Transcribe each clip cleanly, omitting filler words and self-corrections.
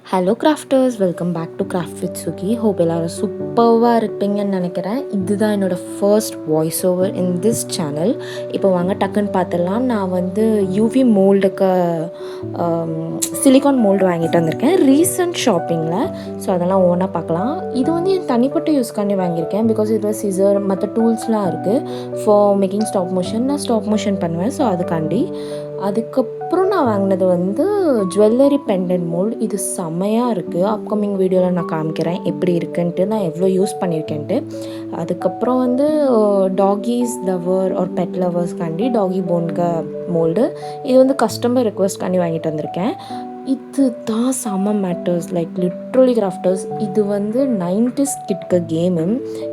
Hello crafters, welcome back to craft with Suki. Hope எல்லோரும் சூப்பராக இருப்பீங்கன்னு நினைக்கிறேன். இதுதான் என்னோடய first voice over in this channel. இப்போ வாங்க டக்குன்னு பார்த்துடலாம். நான் வந்து யூவி மோல்டுக்கு சிலிகான் மோல்டு வாங்கிட்டு வந்திருக்கேன் ரீசன்ட் ஷாப்பிங்கில். ஸோ அதெல்லாம் ஒவ்வொன்றா பார்க்கலாம். இது வந்து என் தனிப்பட்ட யூஸ்க்காண்டி வாங்கியிருக்கேன். பிகாஸ் இதில் சிசர் மற்ற டூல்ஸ்லாம் இருக்குது ஃபார் மேக்கிங் ஸ்டாப் மோஷன். நான் ஸ்டாப் மோஷன் பண்ணுவேன், ஸோ அதுக்காண்டி. அதுக்கப்புறம் நான் வாங்கினது வந்து ஜுவல்லரி பெண்டன்ட் மோல்டு. இது செம்மையாக இருக்குது. அப்கமிங் வீடியோவில் நான் காமிக்கிறேன் எப்படி இருக்குன்ட்டு, நான் எவ்வளோ யூஸ் பண்ணியிருக்கேன்ட்டு. அதுக்கப்புறம் வந்து டாகீஸ் லவர் ஒரு பெட் லவர்ஸ்க்காண்டி டாகி போன்க மோல்டு. இது வந்து கஸ்டமர் ரிக்வெஸ்ட்காண்டி வாங்கிட்டு வந்திருக்கேன். இது தான் செம்ம மேட்டர்ஸ், லைக் லிட்ரலி கிராஃப்டர்ஸ். இது வந்து 90s கிட்க கேமு.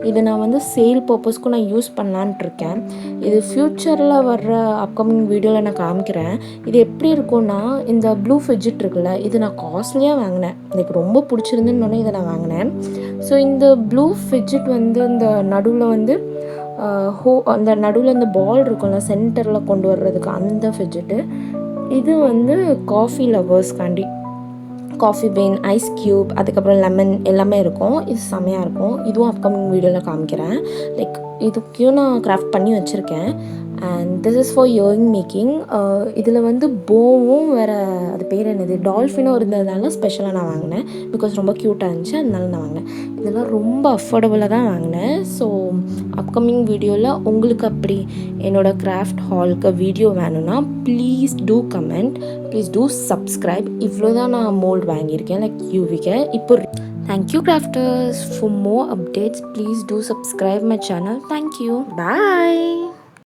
இதை நான் வந்து சேல் பர்பஸ்க்கும் நான் யூஸ் பண்ணலான்ட்டு இருக்கேன். இது ஃப்யூச்சரில் வர்ற அப்கமிங் வீடியோவில் நான் காமிக்கிறேன். இது எப்படி இருக்கும்னா, இந்த ப்ளூ ஃபிட்ஜெட் இருக்குல்ல, இது நான் காஸ்ட்லியாக வாங்கினேன். எனக்கு ரொம்ப பிடிச்சிருந்துன்னு இதை நான் வாங்கினேன். ஸோ இந்த ப்ளூ ஃபிட்ஜெட் வந்து இந்த நடுவில் வந்து அந்த நடுவில் இந்த பால் இருக்கும்ல, சென்டரில் கொண்டு வர்றதுக்கு அந்த ஃபிட்ஜெட்டு. இது வந்து காஃபி லவர்ஸ்க்காண்டி காஃபி பீன், ஐஸ் க்யூப், அதுக்கப்புறம் லெமன் எல்லாமே இருக்கும். இது செம்மையாக இருக்கும். இதுவும் அப்கமிங் வீடியோவில் காமிக்கிறேன். லைக் இதுக்கும் நான் கிராஃப்ட் பண்ணி வச்சுருக்கேன். And this is for earring making. இதில் வந்து போவும் வேறு, அது பேர் என்னது, டால்ஃபினும் இருந்ததுனால ஸ்பெஷலாக நான் வாங்கினேன். பிகாஸ் ரொம்ப க்யூட்டாக இருந்துச்சு, அதனால நான் வாங்கினேன். இதெல்லாம் ரொம்ப அஃபோர்டபுளாக தான் வாங்கினேன். ஸோ அப்கமிங் வீடியோவில் உங்களுக்கு அப்படி என்னோடய கிராஃப்ட் ஹாலுக்கு வீடியோ வேணும்னா please do comment, please do subscribe. இவ்வளோ தான் நான் மோல்டு வாங்கியிருக்கேன், லைக் யூவிக்கு. இப்போ thank you crafters. For more updates please do subscribe my channel. Thank you. Bye.